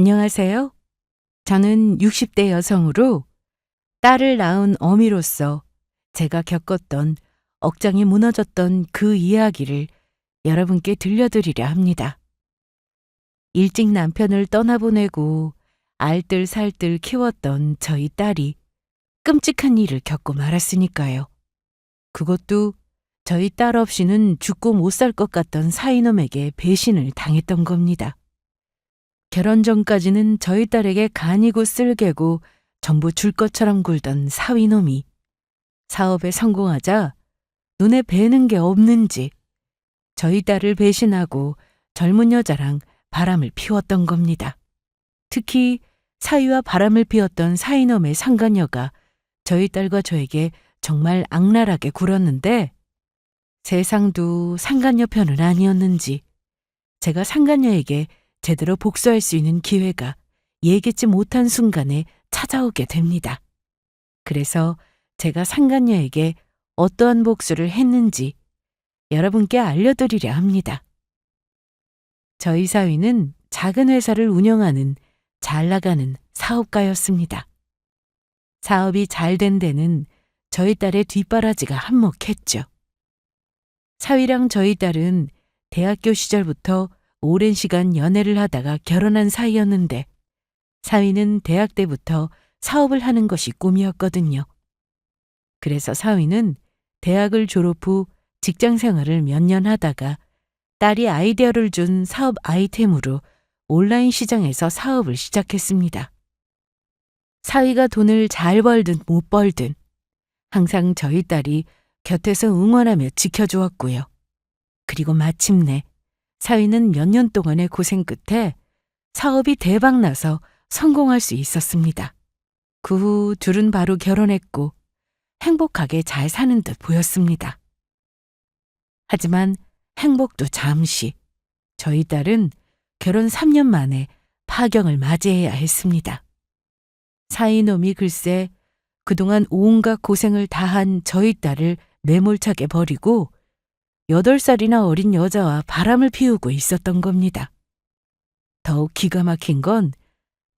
안녕하세요. 저는 60대 여성으로 딸을 낳은 어미로서 제가 겪었던 억장이 무너졌던 그 이야기를 여러분께 들려드리려 합니다. 일찍 남편을 떠나보내고 알뜰살뜰 키웠던 저희 딸이 끔찍한 일을 겪고 말았으니까요. 그것도 저희 딸 없이는 죽고 못 살 것 같던 사이놈에게 배신을 당했던 겁니다. 결혼 전까지는 저희 딸에게 간이고 쓸개고 전부 줄 것처럼 굴던 사위놈이 사업에 성공하자 눈에 뵈는 게 없는지 저희 딸을 배신하고 젊은 여자랑 바람을 피웠던 겁니다. 특히 사위와 바람을 피웠던 사위놈의 상간녀가 저희 딸과 저에게 정말 악랄하게 굴었는데 세상도 상간녀 편은 아니었는지 제가 상간녀에게 제대로 복수할 수 있는 기회가 예기치 못한 순간에 찾아오게 됩니다. 그래서 제가 상간녀에게 어떠한 복수를 했는지 여러분께 알려드리려 합니다. 저희 사위는 작은 회사를 운영하는 잘 나가는 사업가였습니다. 사업이 잘 된 데는 저희 딸의 뒷바라지가 한몫했죠. 사위랑 저희 딸은 대학교 시절부터 오랜 시간 연애를 하다가 결혼한 사이였는데 사위는 대학 때부터 사업을 하는 것이 꿈이었거든요. 그래서 사위는 대학을 졸업 후 직장 생활을 몇 년 하다가 딸이 아이디어를 준 사업 아이템으로 온라인 시장에서 사업을 시작했습니다. 사위가 돈을 잘 벌든 못 벌든 항상 저희 딸이 곁에서 응원하며 지켜주었고요. 그리고 마침내 사위는 몇 년 동안의 고생 끝에 사업이 대박나서 성공할 수 있었습니다. 그 후 둘은 바로 결혼했고 행복하게 잘 사는 듯 보였습니다. 하지만 행복도 잠시 저희 딸은 결혼 3년 만에 파경을 맞이해야 했습니다. 사위놈이 글쎄 그동안 온갖 고생을 다한 저희 딸을 매몰차게 버리고 8살이나 어린 여자와 바람을 피우고 있었던 겁니다. 더욱 기가 막힌 건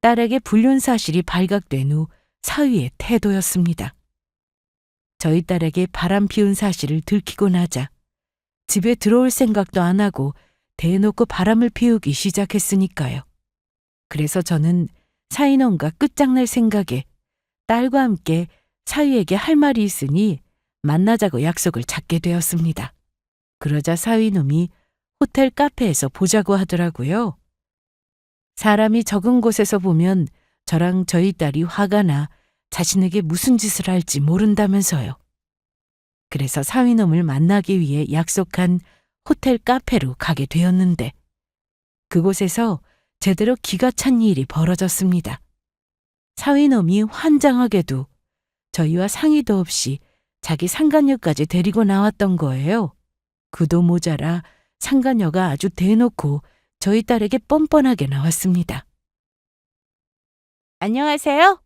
딸에게 불륜 사실이 발각된 후 사위의 태도였습니다. 저희 딸에게 바람 피운 사실을 들키고 나자 집에 들어올 생각도 안 하고 대놓고 바람을 피우기 시작했으니까요. 그래서 저는 사위놈과 끝장날 생각에 딸과 함께 사위에게 할 말이 있으니 만나자고 약속을 잡게 되었습니다. 그러자 사위놈이 호텔 카페에서 보자고 하더라고요. 사람이 적은 곳에서 보면 저랑 저희 딸이 화가 나 자신에게 무슨 짓을 할지 모른다면서요. 그래서 사위놈을 만나기 위해 약속한 호텔 카페로 가게 되었는데 그곳에서 제대로 기가 찬 일이 벌어졌습니다. 사위놈이 환장하게도 저희와 상의도 없이 자기 상간녀까지 데리고 나왔던 거예요. 그도 모자라 상간녀가 아주 대놓고 저희 딸에게 뻔뻔하게 나왔습니다. 안녕하세요.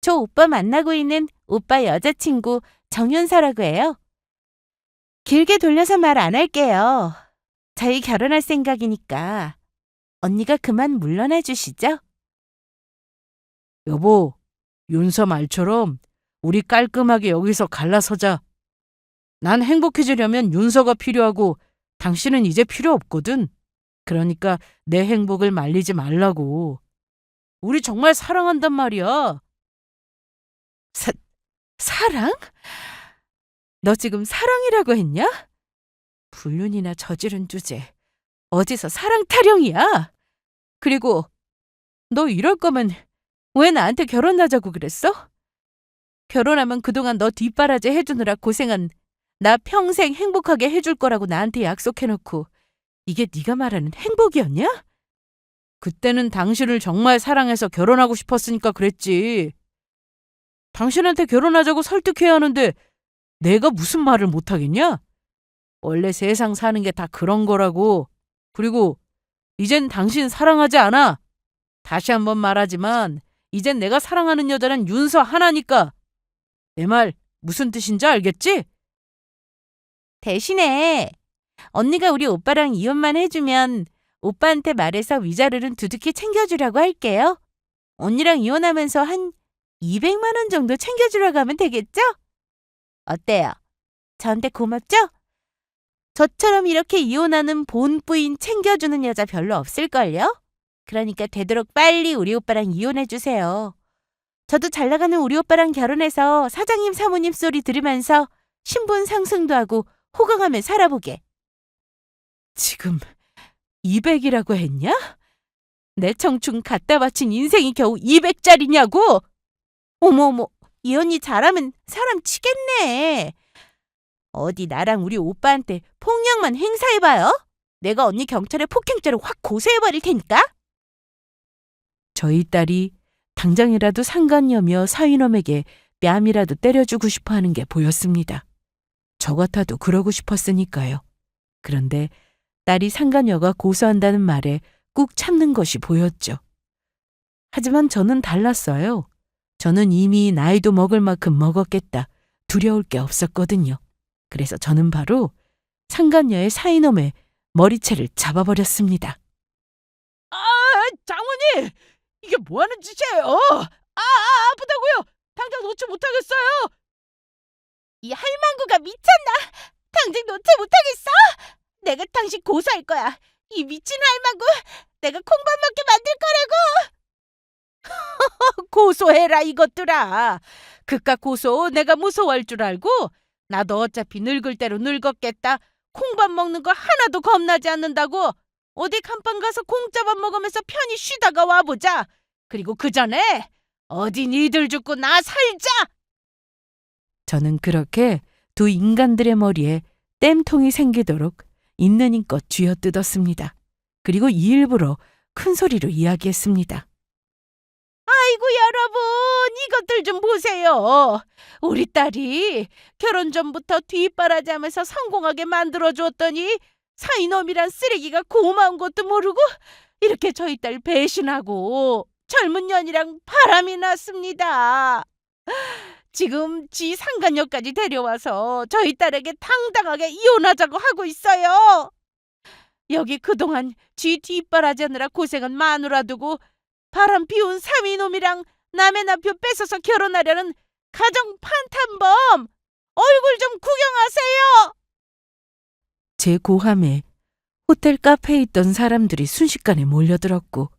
저 오빠 만나고 있는 오빠 여자친구 정윤서라고 해요. 길게 돌려서 말 안 할게요. 저희 결혼할 생각이니까 언니가 그만 물러나 주시죠. 여보, 윤서 말처럼 우리 깔끔하게 여기서 갈라서자. 난 행복해지려면 윤서가 필요하고 당신은 이제 필요 없거든. 그러니까 내 행복을 말리지 말라고. 우리 정말 사랑한단 말이야. 사랑? 너 지금 사랑이라고 했냐? 불륜이나 저지른 주제. 어디서 사랑 타령이야? 그리고 너 이럴 거면 왜 나한테 결혼하자고 그랬어? 결혼하면 그동안 너 뒷바라지 해주느라 고생한 나 평생 행복하게 해줄 거라고 나한테 약속해놓고 이게 네가 말하는 행복이었냐? 그때는 당신을 정말 사랑해서 결혼하고 싶었으니까 그랬지. 당신한테 결혼하자고 설득해야 하는데 내가 무슨 말을 못하겠냐? 원래 세상 사는 게 다 그런 거라고. 그리고 이젠 당신 사랑하지 않아. 다시 한번 말하지만 이젠 내가 사랑하는 여자는 윤서 하나니까. 내 말 무슨 뜻인지 알겠지? 대신에 언니가 우리 오빠랑 이혼만 해주면 오빠한테 말해서 위자료는 두둑히 챙겨주려고 할게요. 언니랑 이혼하면서 한 200만 원 정도 챙겨주려고 하면 되겠죠? 어때요? 저한테 고맙죠? 저처럼 이렇게 이혼하는 본부인 챙겨주는 여자 별로 없을걸요? 그러니까 되도록 빨리 우리 오빠랑 이혼해주세요. 저도 잘 나가는 우리 오빠랑 결혼해서 사장님 사모님 소리 들으면서 신분 상승도 하고 호강하며 살아보게. 지금 200이라고 했냐? 내 청춘 갖다 바친 인생이 겨우 200짜리냐고? 어머, 이 언니 잘하면 사람 치겠네. 어디 나랑 우리 오빠한테 폭력만 행사해봐요. 내가 언니 경찰에 폭행죄로 확 고소해버릴 테니까. 저희 딸이 당장이라도 상간녀며 사위놈에게 뺨이라도 때려주고 싶어 하는 게 보였습니다. 저 같아도 그러고 싶었으니까요. 그런데 딸이 상간녀가 고소한다는 말에 꾹 참는 것이 보였죠. 하지만 저는 달랐어요. 저는 이미 나이도 먹을 만큼 먹었겠다. 두려울 게 없었거든요. 그래서 저는 바로 상간녀의 사이놈의 머리채를 잡아버렸습니다. 아, 장모님! 이게 뭐하는 짓이에요? 아프다고요! 당장 놓지 못하겠어요! 이 할망구가 미쳤나? 당장 놓지 못하겠어? 내가 당신 고소할 거야. 이 미친 할망구! 내가 콩밥 먹게 만들 거라고! 고소해라 이것들아. 그깟 고소 내가 무서워할 줄 알고? 나도 어차피 늙을 대로 늙었겠다. 콩밥 먹는 거 하나도 겁나지 않는다고. 어디 간판 가서 공짜밥 먹으면서 편히 쉬다가 와보자. 그리고 그 전에 어디 니들 죽고 나 살자. 저는 그렇게 두 인간들의 머리에 땜통이 생기도록 있는 힘껏 쥐어뜯었습니다. 그리고 일부러 큰 소리로 이야기했습니다. 아이고 여러분, 이것들 좀 보세요. 우리 딸이 결혼 전부터 뒷바라지하면서 성공하게 만들어주었더니 사이놈이란 쓰레기가 고마운 것도 모르고 이렇게 저희 딸 배신하고 젊은 년이랑 바람이 났습니다. 지금 지 상간녀까지 데려와서 저희 딸에게 당당하게 이혼하자고 하고 있어요. 여기 그동안 지 뒷바라지하느라 고생한 마누라 두고 바람 피운 사위놈이랑 남의 남편 뺏어서 결혼하려는 가정 판탄범, 얼굴 좀 구경하세요. 제 고함에 호텔 카페에 있던 사람들이 순식간에 몰려들었고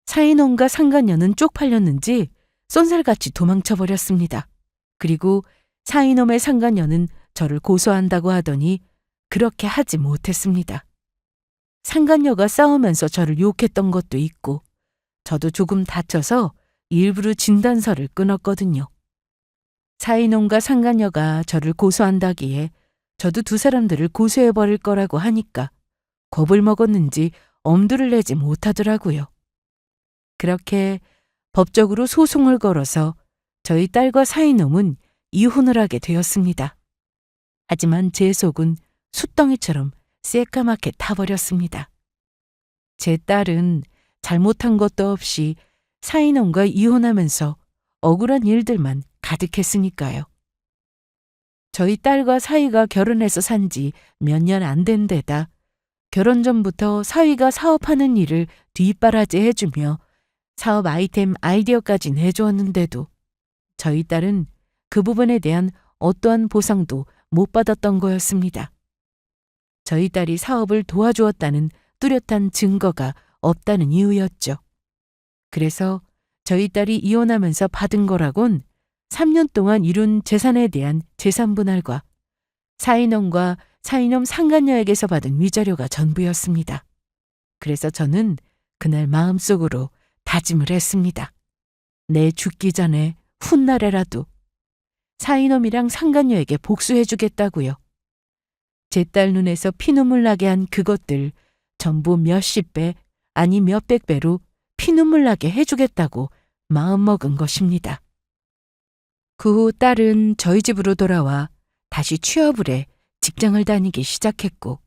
사위놈과 상간녀는 쪽팔렸는지 쏜살같이 도망쳐버렸습니다. 그리고 사위놈의 상간녀는 저를 고소한다고 하더니 그렇게 하지 못했습니다. 상간녀가 싸우면서 저를 욕했던 것도 있고 저도 조금 다쳐서 일부러 진단서를 끊었거든요. 사위놈과 상간녀가 저를 고소한다기에 저도 두 사람들을 고소해버릴 거라고 하니까 겁을 먹었는지 엄두를 내지 못하더라고요. 그렇게 법적으로 소송을 걸어서 저희 딸과 사위놈은 이혼을 하게 되었습니다. 하지만 제 속은 숯덩이처럼 새까맣게 타버렸습니다. 제 딸은 잘못한 것도 없이 사위놈과 이혼하면서 억울한 일들만 가득했으니까요. 저희 딸과 사위가 결혼해서 산 지 몇 년 안 된 데다 결혼 전부터 사위가 사업하는 일을 뒷바라지 해주며 사업 아이템 아이디어까지 내주었는데도 저희 딸은 그 부분에 대한 어떠한 보상도 못 받았던 거였습니다. 저희 딸이 사업을 도와주었다는 뚜렷한 증거가 없다는 이유였죠. 그래서 저희 딸이 이혼하면서 받은 거라곤 3년 동안 이룬 재산에 대한 재산분할과 사위놈과 사위놈 상간녀에게서 받은 위자료가 전부였습니다. 그래서 저는 그날 마음속으로 다짐을 했습니다. 내 죽기 전에 훗날에라도 사위놈이랑 상간녀에게 복수해주겠다고요. 제 딸 눈에서 피눈물 나게 한 그것들 전부 몇십 배 아니 몇백 배로 피눈물 나게 해주겠다고 마음먹은 것입니다. 그 후 딸은 저희 집으로 돌아와 다시 취업을 해 직장을 다니기 시작했고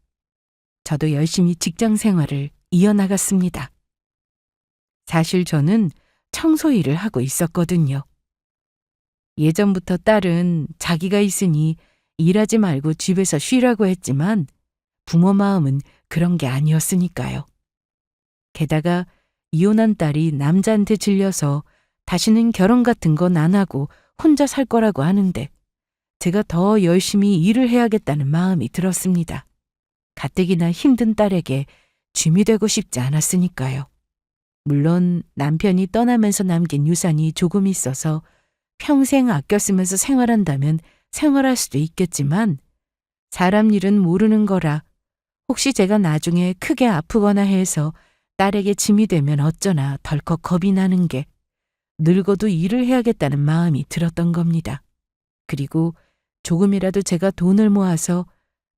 저도 열심히 직장 생활을 이어나갔습니다. 사실 저는 청소 일을 하고 있었거든요. 예전부터 딸은 자기가 있으니 일하지 말고 집에서 쉬라고 했지만 부모 마음은 그런 게 아니었으니까요. 게다가 이혼한 딸이 남자한테 질려서 다시는 결혼 같은 건 안 하고 혼자 살 거라고 하는데 제가 더 열심히 일을 해야겠다는 마음이 들었습니다. 가뜩이나 힘든 딸에게 쥐이 되고 싶지 않았으니까요. 물론 남편이 떠나면서 남긴 유산이 조금 있어서 평생 아껴 쓰면서 생활한다면 생활할 수도 있겠지만 사람 일은 모르는 거라 혹시 제가 나중에 크게 아프거나 해서 딸에게 짐이 되면 어쩌나 덜컥 겁이 나는 게 늙어도 일을 해야겠다는 마음이 들었던 겁니다. 그리고 조금이라도 제가 돈을 모아서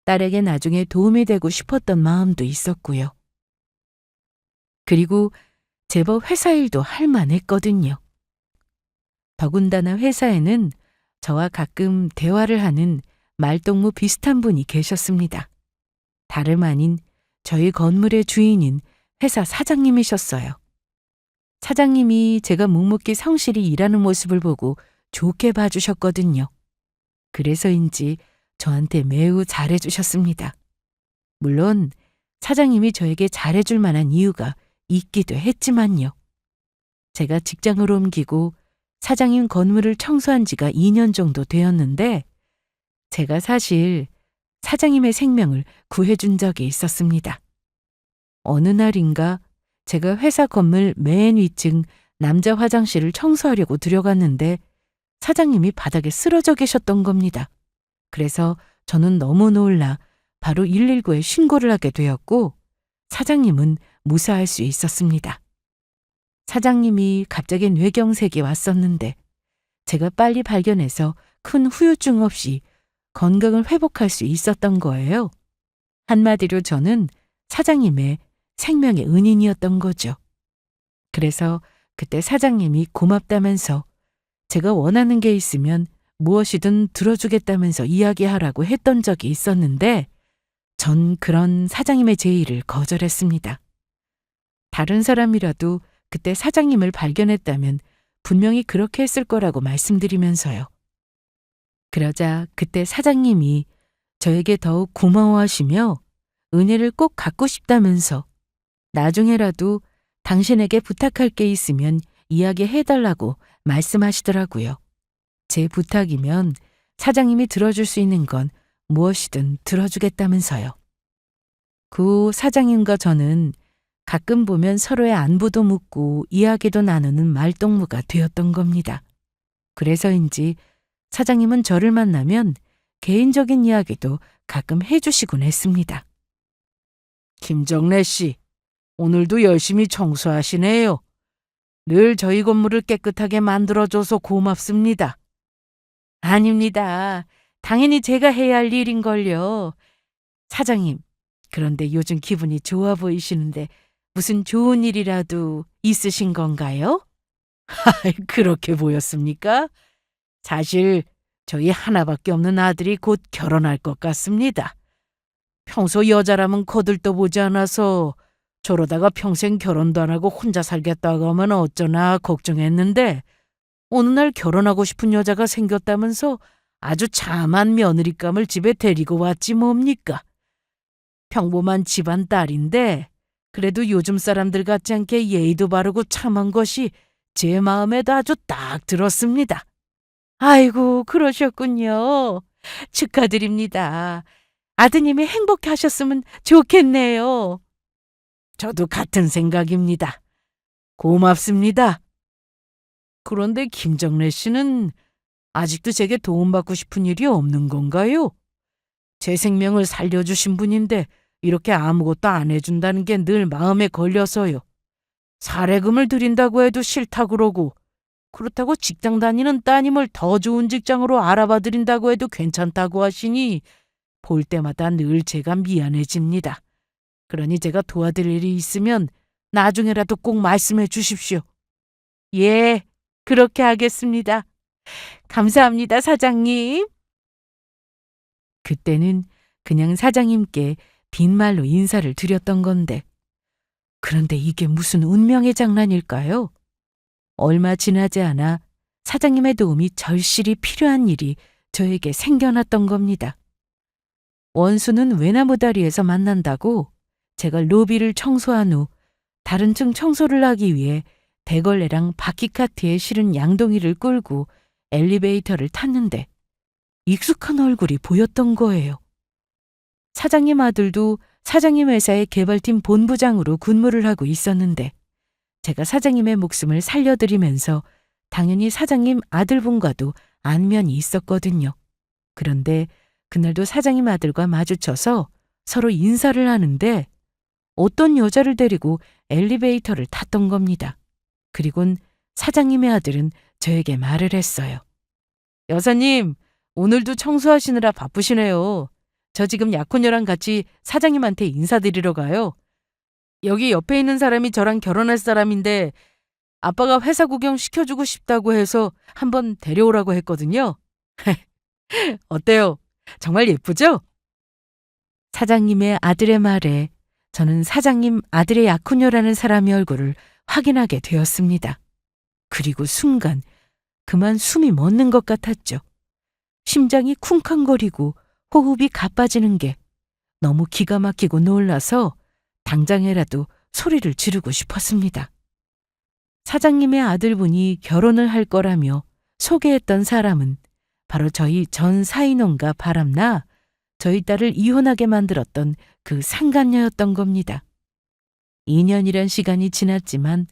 딸에게 나중에 도움이 되고 싶었던 마음도 있었고요. 그리고 제법 회사 일도 할 만했거든요. 더군다나 회사에는 저와 가끔 대화를 하는 말동무 비슷한 분이 계셨습니다. 다름 아닌 저희 건물의 주인인 회사 사장님이셨어요. 사장님이 제가 묵묵히 성실히 일하는 모습을 보고 좋게 봐주셨거든요. 그래서인지 저한테 매우 잘해주셨습니다. 물론 사장님이 저에게 잘해줄 만한 이유가 있기도 했지만요. 제가 직장을 옮기고 사장님 건물을 청소한 지가 2년 정도 되었는데 제가 사실 사장님의 생명을 구해준 적이 있었습니다. 어느 날인가 제가 회사 건물 맨 위층 남자 화장실을 청소하려고 들어갔는데 사장님이 바닥에 쓰러져 계셨던 겁니다. 그래서 저는 너무 놀라 바로 119에 신고를 하게 되었고 사장님은 무사할 수 있었습니다. 사장님이 갑자기 뇌경색이 왔었는데 제가 빨리 발견해서 큰 후유증 없이 건강을 회복할 수 있었던 거예요. 한마디로 저는 사장님의 생명의 은인이었던 거죠. 그래서 그때 사장님이 고맙다면서 제가 원하는 게 있으면 무엇이든 들어주겠다면서 이야기하라고 했던 적이 있었는데 전 그런 사장님의 제의를 거절했습니다. 다른 사람이라도 그때 사장님을 발견했다면 분명히 그렇게 했을 거라고 말씀드리면서요. 그러자 그때 사장님이 저에게 더욱 고마워하시며 은혜를 꼭 갚고 싶다면서 나중에라도 당신에게 부탁할 게 있으면 이야기해달라고 말씀하시더라고요. 제 부탁이면 사장님이 들어줄 수 있는 건 무엇이든 들어주겠다면서요. 그 후 사장님과 저는 가끔 보면 서로의 안부도 묻고 이야기도 나누는 말동무가 되었던 겁니다. 그래서인지 사장님은 저를 만나면 개인적인 이야기도 가끔 해주시곤 했습니다. 김정래 씨, 오늘도 열심히 청소하시네요. 늘 저희 건물을 깨끗하게 만들어줘서 고맙습니다. 아닙니다. 당연히 제가 해야 할 일인걸요. 사장님, 그런데 요즘 기분이 좋아 보이시는데 무슨 좋은 일이라도 있으신 건가요? 그렇게 보였습니까? 사실 저희 하나밖에 없는 아들이 곧 결혼할 것 같습니다. 평소 여자라면 거들떠보지 않아서 저러다가 평생 결혼도 안 하고 혼자 살겠다고 하면 어쩌나 걱정했는데 어느 날 결혼하고 싶은 여자가 생겼다면서 아주 참한 며느리감을 집에 데리고 왔지 뭡니까. 평범한 집안 딸인데 그래도 요즘 사람들 같지 않게 예의도 바르고 참한 것이 제 마음에도 아주 딱 들었습니다. 아이고, 그러셨군요. 축하드립니다. 아드님이 행복해 하셨으면 좋겠네요. 저도 같은 생각입니다. 고맙습니다. 그런데 김정래 씨는 아직도 제게 도움받고 싶은 일이 없는 건가요? 제 생명을 살려주신 분인데 이렇게 아무것도 안 해준다는 게 늘 마음에 걸려서요. 사례금을 드린다고 해도 싫다 그러고 그렇다고 직장 다니는 따님을 더 좋은 직장으로 알아봐 드린다고 해도 괜찮다고 하시니 볼 때마다 늘 제가 미안해집니다. 그러니 제가 도와드릴 일이 있으면 나중에라도 꼭 말씀해 주십시오. 예, 그렇게 하겠습니다. 감사합니다, 사장님. 그때는 그냥 사장님께 빈말로 인사를 드렸던 건데 그런데 이게 무슨 운명의 장난일까요? 얼마 지나지 않아 사장님의 도움이 절실히 필요한 일이 저에게 생겨났던 겁니다. 원수는 외나무 다리에서 만난다고 제가 로비를 청소한 후 다른 층 청소를 하기 위해 대걸레랑 바퀴카트에 실은 양동이를 끌고 엘리베이터를 탔는데 익숙한 얼굴이 보였던 거예요. 사장님 아들도 사장님 회사의 개발팀 본부장으로 근무를 하고 있었는데 제가 사장님의 목숨을 살려드리면서 당연히 사장님 아들분과도 안면이 있었거든요. 그런데 그날도 사장님 아들과 마주쳐서 서로 인사를 하는데 어떤 여자를 데리고 엘리베이터를 탔던 겁니다. 그리곤 사장님의 아들은 저에게 말을 했어요. 여사님, 오늘도 청소하시느라 바쁘시네요. 저 지금 약혼녀랑 같이 사장님한테 인사드리러 가요. 여기 옆에 있는 사람이 저랑 결혼할 사람인데 아빠가 회사 구경 시켜주고 싶다고 해서 한번 데려오라고 했거든요. 어때요? 정말 예쁘죠? 사장님의 아들의 말에 저는 사장님 아들의 약혼녀라는 사람의 얼굴을 확인하게 되었습니다. 그리고 순간 그만 숨이 멎는 것 같았죠. 심장이 쿵쾅거리고 호흡이 가빠지는 게 너무 기가 막히고 놀라서 당장에라도 소리를 지르고 싶었습니다. 사장님의 아들분이 결혼을 할 거라며 소개했던 사람은 바로 저희 전 사인원과 바람나 저희 딸을 이혼하게 만들었던 그 상간녀였던 겁니다. 2년이란 시간이 지났지만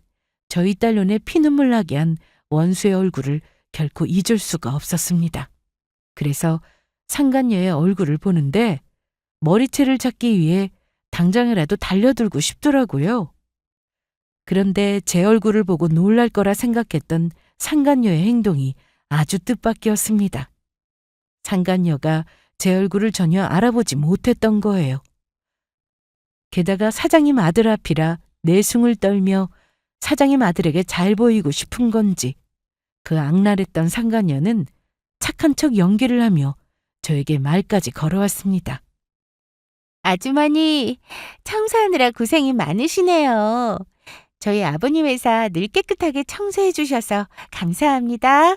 저희 딸 눈에 피눈물 나게 한 원수의 얼굴을 결코 잊을 수가 없었습니다. 그래서 상간녀의 얼굴을 보는데 머리채를 찾기 위해 당장이라도 달려들고 싶더라고요. 그런데 제 얼굴을 보고 놀랄 거라 생각했던 상간녀의 행동이 아주 뜻밖이었습니다. 상간녀가 제 얼굴을 전혀 알아보지 못했던 거예요. 게다가 사장님 아들 앞이라 내숭을 떨며 사장님 아들에게 잘 보이고 싶은 건지 그 악랄했던 상간녀는 착한 척 연기를 하며 저에게 말까지 걸어왔습니다. 아주머니, 청소하느라 고생이 많으시네요. 저희 아버님 회사 늘 깨끗하게 청소해 주셔서 감사합니다.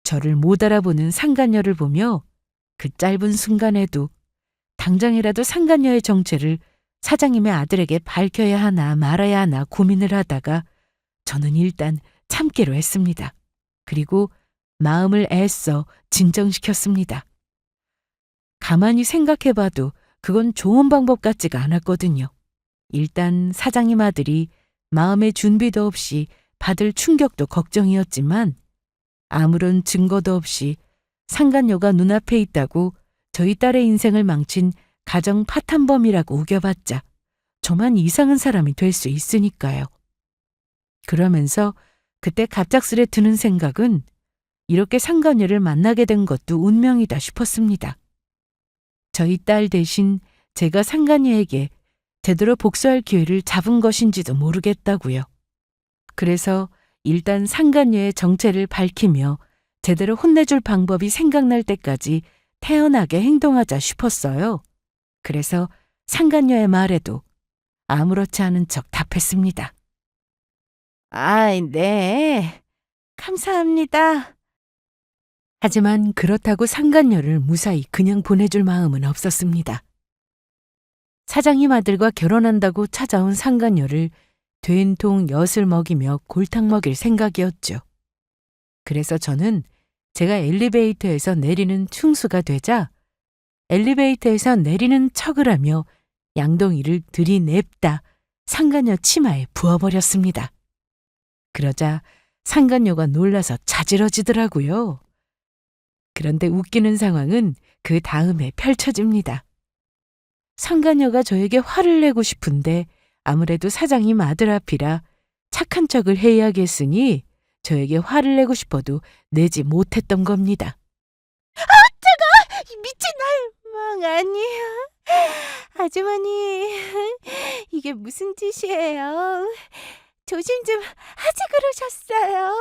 저를 못 알아보는 상간녀를 보며 그 짧은 순간에도 당장이라도 상간녀의 정체를 사장님의 아들에게 밝혀야 하나 말아야 하나 고민을 하다가 저는 일단 참기로 했습니다. 그리고 마음을 애써 진정시켰습니다. 가만히 생각해봐도 그건 좋은 방법 같지가 않았거든요. 일단 사장님 아들이 마음의 준비도 없이 받을 충격도 걱정이었지만 아무런 증거도 없이 상간녀가 눈앞에 있다고 저희 딸의 인생을 망친 가정 파탄범이라고 우겨봤자 저만 이상한 사람이 될 수 있으니까요. 그러면서 그때 갑작스레 드는 생각은 이렇게 상간녀를 만나게 된 것도 운명이다 싶었습니다. 저희 딸 대신 제가 상간녀에게 제대로 복수할 기회를 잡은 것인지도 모르겠다고요. 그래서 일단 상간녀의 정체를 밝히며 제대로 혼내줄 방법이 생각날 때까지 태연하게 행동하자 싶었어요. 그래서 상간녀의 말에도 아무렇지 않은 척 답했습니다. 네. 감사합니다. 하지만 그렇다고 상간녀를 무사히 그냥 보내줄 마음은 없었습니다. 사장님 아들과 결혼한다고 찾아온 상간녀를 된통 엿을 먹이며 골탕 먹일 생각이었죠. 그래서 저는 제가 엘리베이터에서 내리는 충수가 되자 엘리베이터에서 내리는 척을 하며 양동이를 들이냅다 상간녀 치마에 부어버렸습니다. 그러자 상간녀가 놀라서 자지러지더라고요. 그런데 웃기는 상황은 그 다음에 펼쳐집니다. 상간녀가 저에게 화를 내고 싶은데 아무래도 사장님 아들 앞이라 착한 척을 해야겠으니 저에게 화를 내고 싶어도 내지 못했던 겁니다. 미친 할망 아니야. 아주머니, 이게 무슨 짓이에요? 조심 좀 하지 그러셨어요.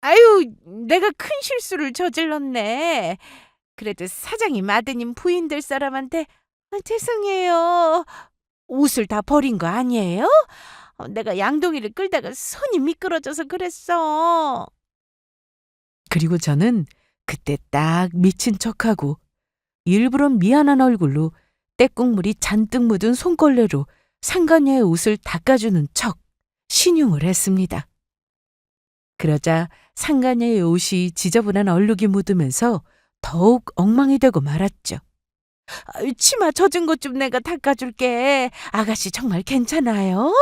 아유, 내가 큰 실수를 저질렀네. 그래도 사장님 아드님 부인 될 사람한테 죄송해요. 옷을 다 버린 거 아니에요? 내가 양동이를 끌다가 손이 미끄러져서 그랬어. 그리고 저는 그때 딱 미친 척하고 일부러 미안한 얼굴로 때국물이 잔뜩 묻은 손걸레로 상간녀의 옷을 닦아주는 척 신용을 했습니다. 그러자 상간녀의 옷이 지저분한 얼룩이 묻으면서 더욱 엉망이 되고 말았죠. 치마 젖은 것 좀 내가 닦아줄게. 아가씨 정말 괜찮아요?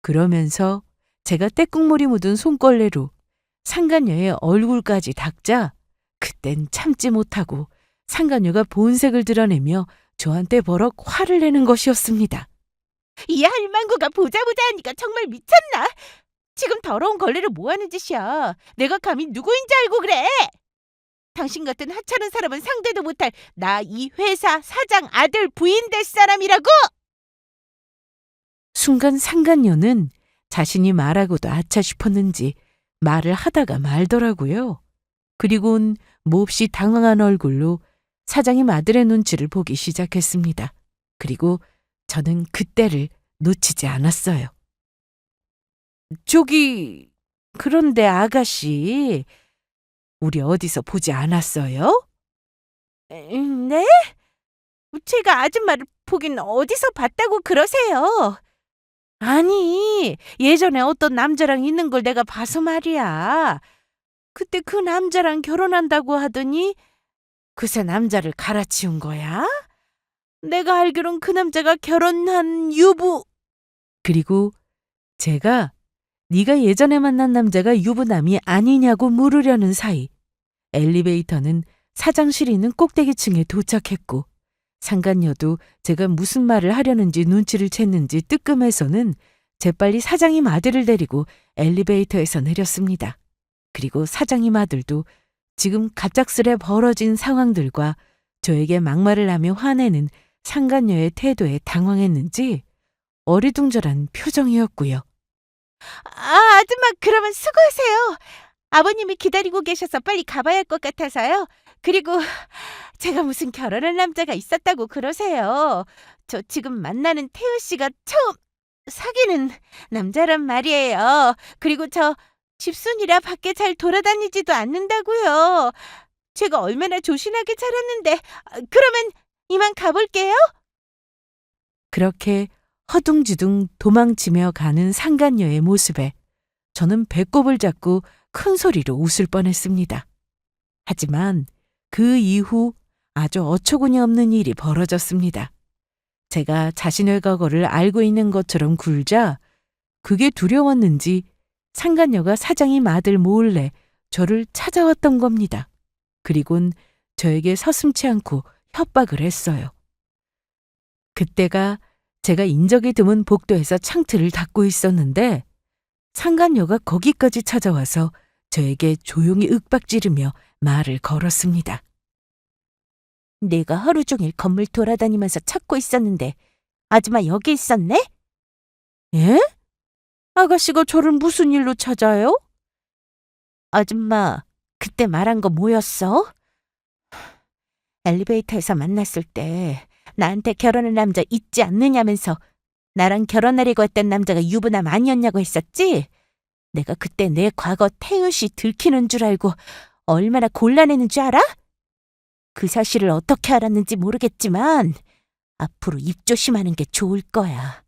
그러면서 제가 때국물이 묻은 손걸레로 상간녀의 얼굴까지 닦자 그땐 참지 못하고 상간녀가 본색을 드러내며 저한테 버럭 화를 내는 것이었습니다. 이 할망구가 보자 하니까 정말 미쳤나? 지금 더러운 걸레를 뭐하는 짓이야? 내가 감히 누구인지 알고 그래? 당신 같은 하찮은 사람은 상대도 못할 나 이 회사 사장 아들 부인 될 사람이라고! 순간 상간녀는 자신이 말하고도 아차 싶었는지 말을 하다가 말더라고요. 그리고는 몹시 당황한 얼굴로 사장님 아들의 눈치를 보기 시작했습니다. 그리고 저는 그때를 놓치지 않았어요. 저기, 그런데 아가씨, 우리 어디서 보지 않았어요? 네? 제가 아줌마를 보긴 어디서 봤다고 그러세요? 아니, 예전에 어떤 남자랑 있는 걸 내가 봐서 말이야. 그때 그 남자랑 결혼한다고 하더니 그새 남자를 갈아치운 거야? 내가 알기론 그 남자가 결혼한 유부... 그리고 제가 네가 예전에 만난 남자가 유부남이 아니냐고 물으려는 사이 엘리베이터는 사장실이 있는 꼭대기층에 도착했고 상간녀도 제가 무슨 말을 하려는지 눈치를 챘는지 뜨끔해서는 재빨리 사장님 아들을 데리고 엘리베이터에서 내렸습니다. 그리고 사장님 아들도 지금 갑작스레 벌어진 상황들과 저에게 막말을 하며 화내는 상간녀의 태도에 당황했는지 어리둥절한 표정이었고요. 아줌마 그러면 수고하세요. 아버님이 기다리고 계셔서 빨리 가봐야 할 것 같아서요. 그리고 제가 무슨 결혼할 남자가 있었다고 그러세요. 저 지금 만나는 태우 씨가 처음 사귀는 남자란 말이에요. 그리고 저 집순이라 밖에 잘 돌아다니지도 않는다고요. 제가 얼마나 조신하게 자랐는데. 그러면 이만 가볼게요. 그렇게 허둥지둥 도망치며 가는 상간녀의 모습에 저는 배꼽을 잡고 큰 소리로 웃을 뻔했습니다. 하지만 그 이후 아주 어처구니 없는 일이 벌어졌습니다. 제가 자신의 과거를 알고 있는 것처럼 굴자 그게 두려웠는지 상간녀가 사장님 아들 몰래 저를 찾아왔던 겁니다. 그리곤 저에게 서슴지 않고 협박을 했어요. 그때가 제가 인적이 드문 복도에서 창틀을 닦고 있었는데 상간녀가 거기까지 찾아와서 저에게 조용히 윽박지르며 말을 걸었습니다. 내가 하루 종일 건물 돌아다니면서 찾고 있었는데 아줌마 여기 있었네? 예? 아가씨가 저를 무슨 일로 찾아요? 아줌마, 그때 말한 거 뭐였어? 엘리베이터에서 만났을 때 나한테 결혼할 남자 있지 않느냐면서 나랑 결혼하려고 했던 남자가 유부남 아니었냐고 했었지? 내가 그때 내 과거 태우씨 들키는 줄 알고 얼마나 곤란했는 줄 알아? 그 사실을 어떻게 알았는지 모르겠지만 앞으로 입 조심하는 게 좋을 거야.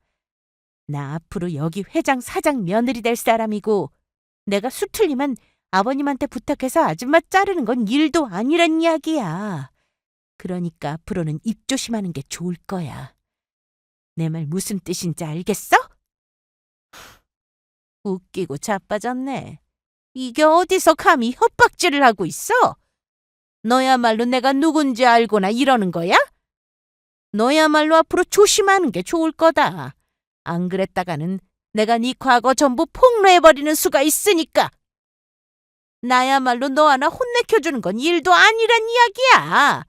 나 앞으로 여기 회장 사장 며느리 될 사람이고 내가 수틀리면 아버님한테 부탁해서 아줌마 자르는 건 일도 아니란 이야기야. 그러니까 앞으로는 입 조심하는 게 좋을 거야. 내 말 무슨 뜻인지 알겠어? 웃기고 자빠졌네. 이게 어디서 감히 협박질을 하고 있어? 너야말로 내가 누군지 알고나 이러는 거야? 너야말로 앞으로 조심하는 게 좋을 거다. 안 그랬다가는 내가 네 과거 전부 폭로해버리는 수가 있으니까. 나야말로 너 하나 혼내켜주는 건 일도 아니란 이야기야.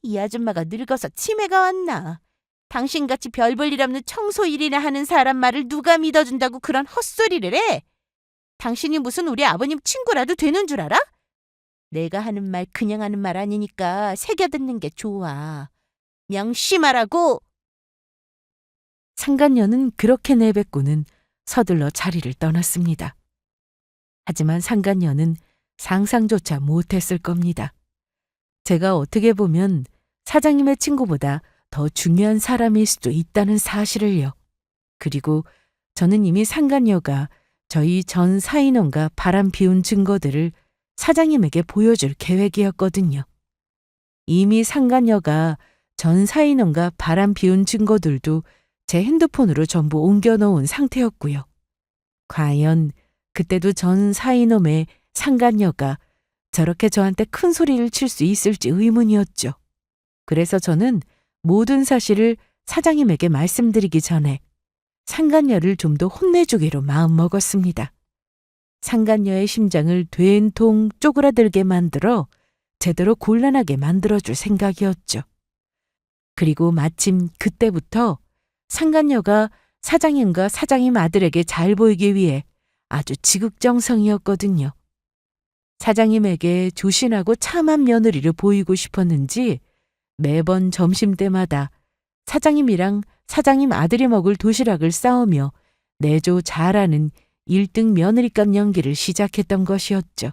이 아줌마가 늙어서 치매가 왔나. 당신같이 별 볼 일 없는 청소일이나 하는 사람 말을 누가 믿어준다고 그런 헛소리를 해? 당신이 무슨 우리 아버님 친구라도 되는 줄 알아? 내가 하는 말 그냥 하는 말 아니니까 새겨듣는 게 좋아. 명심하라고. 상간녀는 그렇게 내뱉고는 서둘러 자리를 떠났습니다. 하지만 상간녀는 상상조차 못했을 겁니다. 제가 어떻게 보면 사장님의 친구보다 더 중요한 사람일 수도 있다는 사실을요. 그리고 저는 이미 상간녀가 저희 전 사인원과 바람 피운 증거들을 사장님에게 보여줄 계획이었거든요. 이미 상간녀가 전 사인원과 바람 피운 증거들도 제 핸드폰으로 전부 옮겨 놓은 상태였고요. 과연 그때도 전 사인놈의 상간녀가 저렇게 저한테 큰 소리를 칠 수 있을지 의문이었죠. 그래서 저는 모든 사실을 사장님에게 말씀드리기 전에 상간녀를 좀 더 혼내주기로 마음먹었습니다. 상간녀의 심장을 된통 쪼그라들게 만들어 제대로 곤란하게 만들어줄 생각이었죠. 그리고 마침 그때부터 상간녀가 사장님과 사장님 아들에게 잘 보이기 위해 아주 지극정성이었거든요. 사장님에게 조신하고 참한 며느리를 보이고 싶었는지 매번 점심때마다 사장님이랑 사장님 아들이 먹을 도시락을 싸우며 내조 잘하는 1등 며느리감 연기를 시작했던 것이었죠.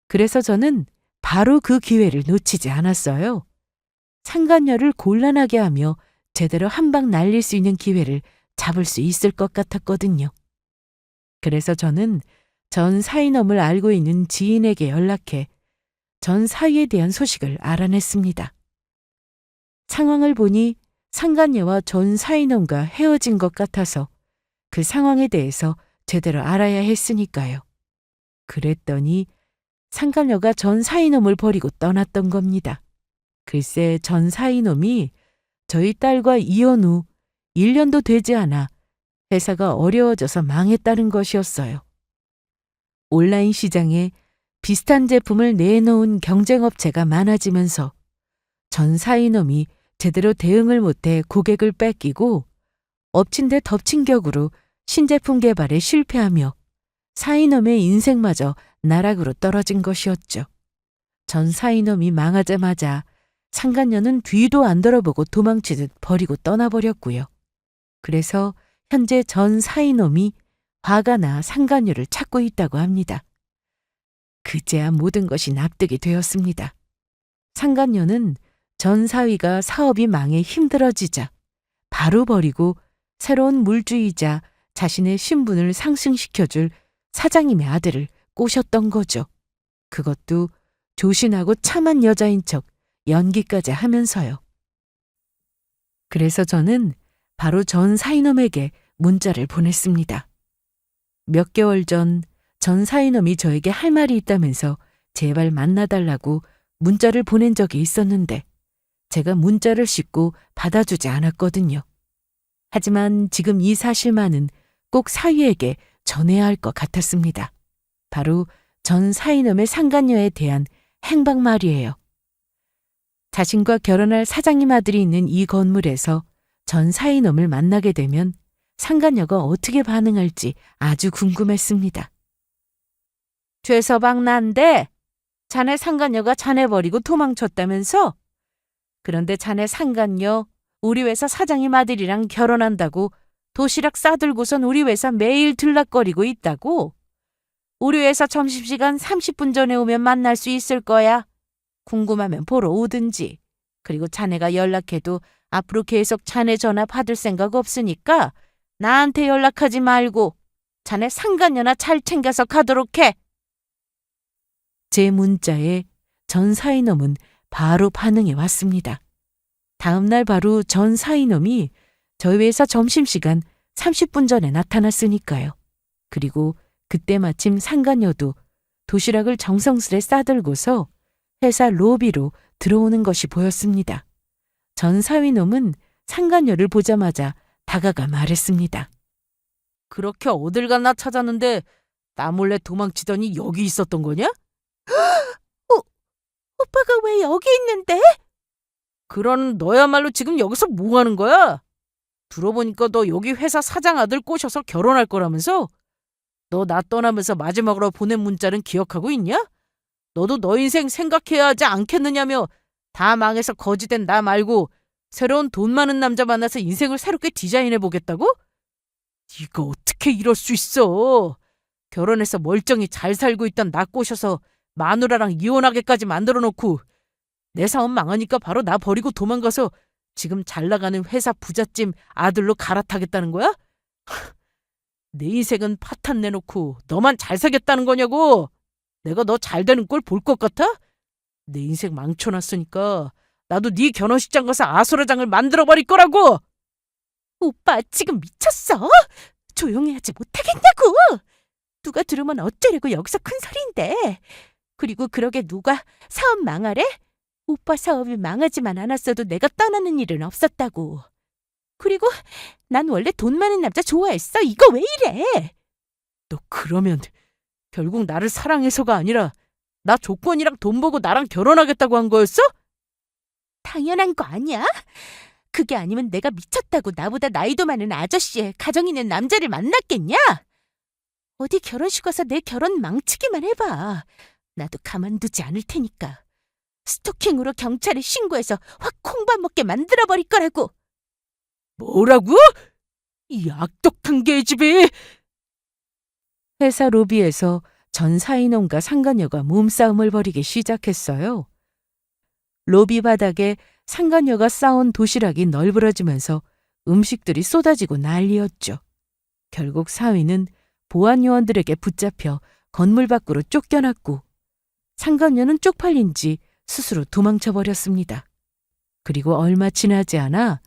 그래서 저는 바로 그 기회를 놓치지 않았어요. 상간녀를 곤란하게 하며 제대로 한 방 날릴 수 있는 기회를 잡을 수 있을 것 같았거든요. 그래서 저는 전 사위놈을 알고 있는 지인에게 연락해 전 사위에 대한 소식을 알아냈습니다. 상황을 보니 상간녀와 전 사위놈과 헤어진 것 같아서 그 상황에 대해서 제대로 알아야 했으니까요. 그랬더니 상간녀가 전 사위놈을 버리고 떠났던 겁니다. 글쎄 전 사위놈이 저희 딸과 이혼 후 1년도 되지 않아 회사가 어려워져서 망했다는 것이었어요. 온라인 시장에 비슷한 제품을 내놓은 경쟁업체가 많아지면서 전 사위놈이 제대로 대응을 못해 고객을 뺏기고 엎친 데 덮친 격으로 신제품 개발에 실패하며 사위놈의 인생마저 나락으로 떨어진 것이었죠. 전 사위놈이 망하자마자 상간녀는 뒤도 안 돌아보고 도망치듯 버리고 떠나버렸고요. 그래서 현재 전 사위놈이 화가 나 상간녀를 찾고 있다고 합니다. 그제야 모든 것이 납득이 되었습니다. 상간녀는 전 사위가 사업이 망해 힘들어지자 바로 버리고 새로운 물주이자 자신의 신분을 상승시켜줄 사장님의 아들을 꼬셨던 거죠. 그것도 조신하고 참한 여자인 척 연기까지 하면서요. 그래서 저는 바로 전 사위놈에게 문자를 보냈습니다. 몇 개월 전 사위놈이 저에게 할 말이 있다면서 제발 만나달라고 문자를 보낸 적이 있었는데 제가 문자를 씹고 받아주지 않았거든요. 하지만 지금 이 사실만은 꼭 사위에게 전해야 할 것 같았습니다. 바로 전 사위놈의 상간녀에 대한 행방 말이에요. 자신과 결혼할 사장님 아들이 있는 이 건물에서 전 사위놈을 만나게 되면 상간녀가 어떻게 반응할지 아주 궁금했습니다. 죄서방 난데 자네 상간녀가 자네 버리고 도망쳤다면서? 그런데 자네 상간녀 우리 회사 사장님 아들이랑 결혼한다고 도시락 싸들고선 우리 회사 매일 들락거리고 있다고? 우리 회사 점심시간 30분 전에 오면 만날 수 있을 거야. 궁금하면 보러 오든지. 그리고 자네가 연락해도 앞으로 계속 자네 전화 받을 생각 없으니까 나한테 연락하지 말고 자네 상간녀나 잘 챙겨서 가도록 해. 제 문자에 전 사위놈은 바로 반응이 왔습니다. 다음 날 바로 전 사위놈이 저희 회사 점심시간 30분 전에 나타났으니까요. 그리고 그때 마침 상간녀도 도시락을 정성스레 싸들고서 회사 로비로 들어오는 것이 보였습니다. 전 사위놈은 상간녀를 보자마자 다가가 말했습니다. 그렇게 어딜 갔나 찾았는데 나 몰래 도망치더니 여기 있었던 거냐? 오빠가 왜 여기 있는데? 그런 너야말로 지금 여기서 뭐 하는 거야? 들어보니까 너 여기 회사 사장 아들 꼬셔서 결혼할 거라면서? 너 나 떠나면서 마지막으로 보낸 문자는 기억하고 있냐? 너도 너 인생 생각해야 하지 않겠느냐며 다 망해서 거지된 나 말고 새로운 돈 많은 남자 만나서 인생을 새롭게 디자인해 보겠다고? 네가 어떻게 이럴 수 있어? 결혼해서 멀쩡히 잘 살고 있던 나 꼬셔서 마누라랑 이혼하게까지 만들어 놓고 내 사업 망하니까 바로 나 버리고 도망가서 지금 잘 나가는 회사 부잣집 아들로 갈아타겠다는 거야? 내 인생은 파탄 내놓고 너만 잘살겠다는 거냐고. 내가 너 잘되는 꼴 볼 것 같아? 내 인생 망쳐놨으니까 나도 네 결혼식장 가서 아수라장을 만들어버릴 거라고. 오빠 지금 미쳤어? 조용히 하지 못하겠냐고. 누가 들으면 어쩌려고 여기서 큰 소리인데. 그리고 그러게 누가 사업 망하래? 오빠 사업이 망하지만 않았어도 내가 떠나는 일은 없었다고. 그리고 난 원래 돈 많은 남자 좋아했어. 이거 왜 이래? 너 그러면 결국 나를 사랑해서가 아니라 나 조건이랑 돈 보고 나랑 결혼하겠다고 한 거였어? 당연한 거 아니야? 그게 아니면 내가 미쳤다고 나보다 나이도 많은 아저씨에 가정 있는 남자를 만났겠냐? 어디 결혼식 와서 내 결혼 망치기만 해봐. 나도 가만두지 않을 테니까. 스토킹으로 경찰에 신고해서 확 콩밥 먹게 만들어버릴 거라고. 뭐라고? 이 악독한 계집이! 회사 로비에서 전 사인원과 상간녀가 몸싸움을 벌이기 시작했어요. 로비 바닥에 상간녀가 싸온 도시락이 널브러지면서 음식들이 쏟아지고 난리였죠. 결국 사위는 보안 요원들에게 붙잡혀 건물 밖으로 쫓겨났고 상간녀는 쪽팔린 지 스스로 도망쳐버렸습니다. 그리고 얼마 지나지 않아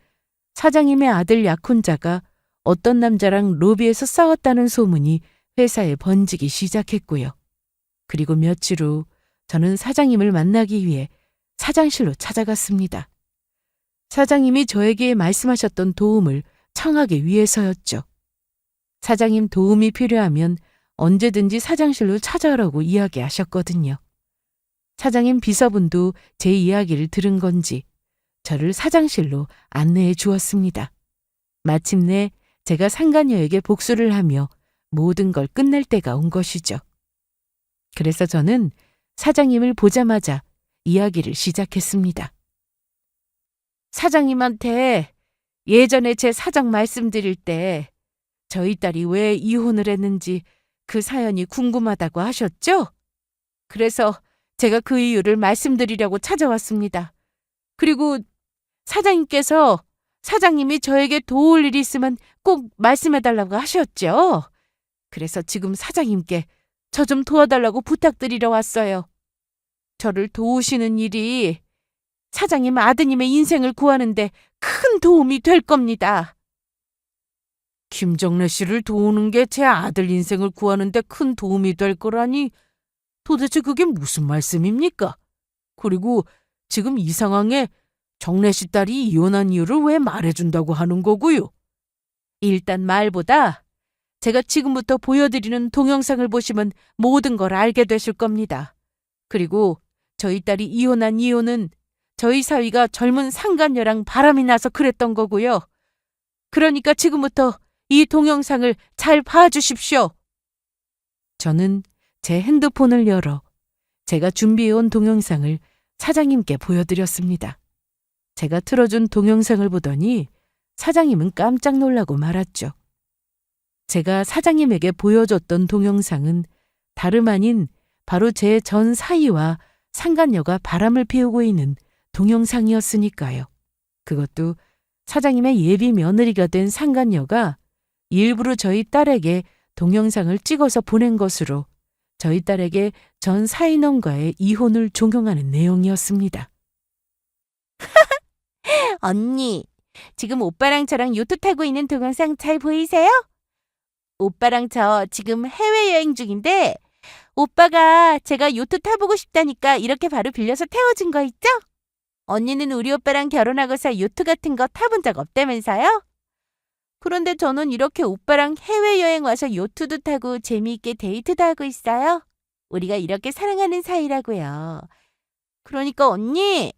사장님의 아들 약혼자가 어떤 남자랑 로비에서 싸웠다는 소문이 회사에 번지기 시작했고요. 그리고 며칠 후 저는 사장님을 만나기 위해 사장실로 찾아갔습니다. 사장님이 저에게 말씀하셨던 도움을 청하기 위해서였죠. 사장님 도움이 필요하면 언제든지 사장실로 찾아오라고 이야기하셨거든요. 사장님 비서분도 제 이야기를 들은 건지 저를 사장실로 안내해 주었습니다. 마침내 제가 상간녀에게 복수를 하며 모든 걸 끝낼 때가 온 것이죠. 그래서 저는 사장님을 보자마자 이야기를 시작했습니다. 사장님한테 예전에 제 사정 말씀드릴 때 저희 딸이 왜 이혼을 했는지 그 사연이 궁금하다고 하셨죠? 그래서 제가 그 이유를 말씀드리려고 찾아왔습니다. 그리고 사장님께서 사장님이 저에게 도울 일이 있으면 꼭 말씀해달라고 하셨죠? 그래서 지금 사장님께 저 좀 도와달라고 부탁드리러 왔어요. 저를 도우시는 일이 사장님 아드님의 인생을 구하는데 큰 도움이 될 겁니다. 김정래 씨를 도우는 게 제 아들 인생을 구하는데 큰 도움이 될 거라니 도대체 그게 무슨 말씀입니까? 그리고 지금 이 상황에 정래 씨 딸이 이혼한 이유를 왜 말해준다고 하는 거고요? 일단 말보다 제가 지금부터 보여드리는 동영상을 보시면 모든 걸 알게 되실 겁니다. 그리고 저희 딸이 이혼한 이유는 저희 사위가 젊은 상간녀랑 바람이 나서 그랬던 거고요. 그러니까 지금부터 이 동영상을 잘 봐주십시오. 저는 제 핸드폰을 열어 제가 준비해온 동영상을 사장님께 보여드렸습니다. 제가 틀어준 동영상을 보더니 사장님은 깜짝 놀라고 말았죠. 제가 사장님에게 보여줬던 동영상은 다름 아닌 바로 제 전 사위와 상간녀가 바람을 피우고 있는 동영상이었으니까요. 그것도 사장님의 예비 며느리가 된 상간녀가 일부러 저희 딸에게 동영상을 찍어서 보낸 것으로 저희 딸에게 전 사인원과의 이혼을 종용하는 내용이었습니다. 언니, 지금 오빠랑 저랑 요트 타고 있는 동영상 잘 보이세요? 오빠랑 저 지금 해외여행 중인데 오빠가 제가 요트 타보고 싶다니까 이렇게 바로 빌려서 태워준 거 있죠? 언니는 우리 오빠랑 결혼하고서 요트 같은 거 타본 적 없다면서요? 그런데 저는 이렇게 오빠랑 해외여행 와서 요트도 타고 재미있게 데이트도 하고 있어요. 우리가 이렇게 사랑하는 사이라고요. 그러니까 언니,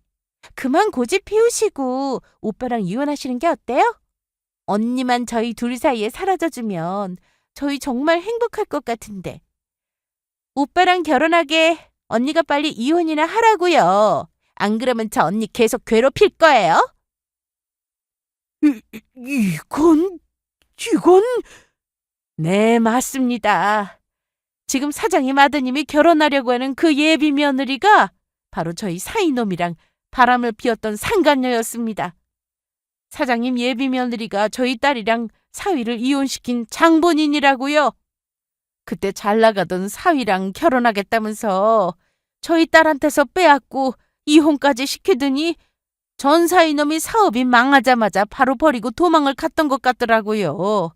그만 고집 피우시고 오빠랑 이혼하시는 게 어때요? 언니만 저희 둘 사이에 사라져주면 저희 정말 행복할 것 같은데. 오빠랑 결혼하게 언니가 빨리 이혼이나 하라고요. 안 그러면 저 언니 계속 괴롭힐 거예요. 이건... 네, 맞습니다. 지금 사장님 아드님이 결혼하려고 하는 그 예비 며느리가 바로 저희 사이놈이랑 바람을 피웠던 상간녀였습니다. 사장님 예비 며느리가 저희 딸이랑 사위를 이혼시킨 장본인이라고요. 그때 잘 나가던 사위랑 결혼하겠다면서 저희 딸한테서 빼앗고 이혼까지 시키더니 전 사위놈이 사업이 망하자마자 바로 버리고 도망을 갔던 것 같더라고요.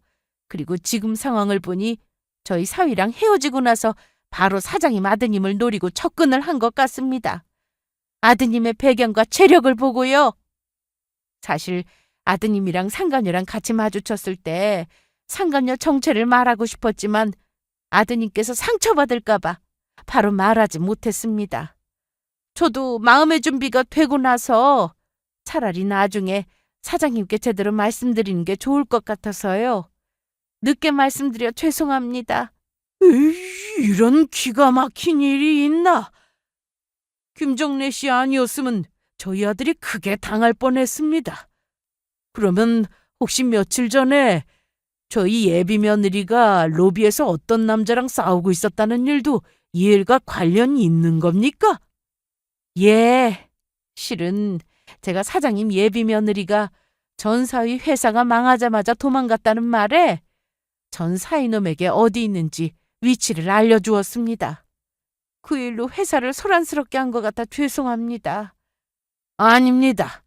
그리고 지금 상황을 보니 저희 사위랑 헤어지고 나서 바로 사장님 아드님을 노리고 접근을 한 것 같습니다. 아드님의 배경과 재력을 보고요. 사실 아드님이랑 상간녀랑 같이 마주쳤을 때 상간녀 정체를 말하고 싶었지만 아드님께서 상처받을까 봐 바로 말하지 못했습니다. 저도 마음의 준비가 되고 나서 차라리 나중에 사장님께 제대로 말씀드리는 게 좋을 것 같아서요. 늦게 말씀드려 죄송합니다. 이런 기가 막힌 일이 있나? 김정래 씨 아니었으면 저희 아들이 크게 당할 뻔했습니다. 그러면 혹시 며칠 전에 저희 예비 며느리가 로비에서 어떤 남자랑 싸우고 있었다는 일도 이 일과 관련이 있는 겁니까? 예, 실은 제가 사장님 예비 며느리가 전 사위 회사가 망하자마자 도망갔다는 말에 전 사위놈에게 어디 있는지 위치를 알려주었습니다. 그 일로 회사를 소란스럽게 한 것 같아 죄송합니다. 아닙니다.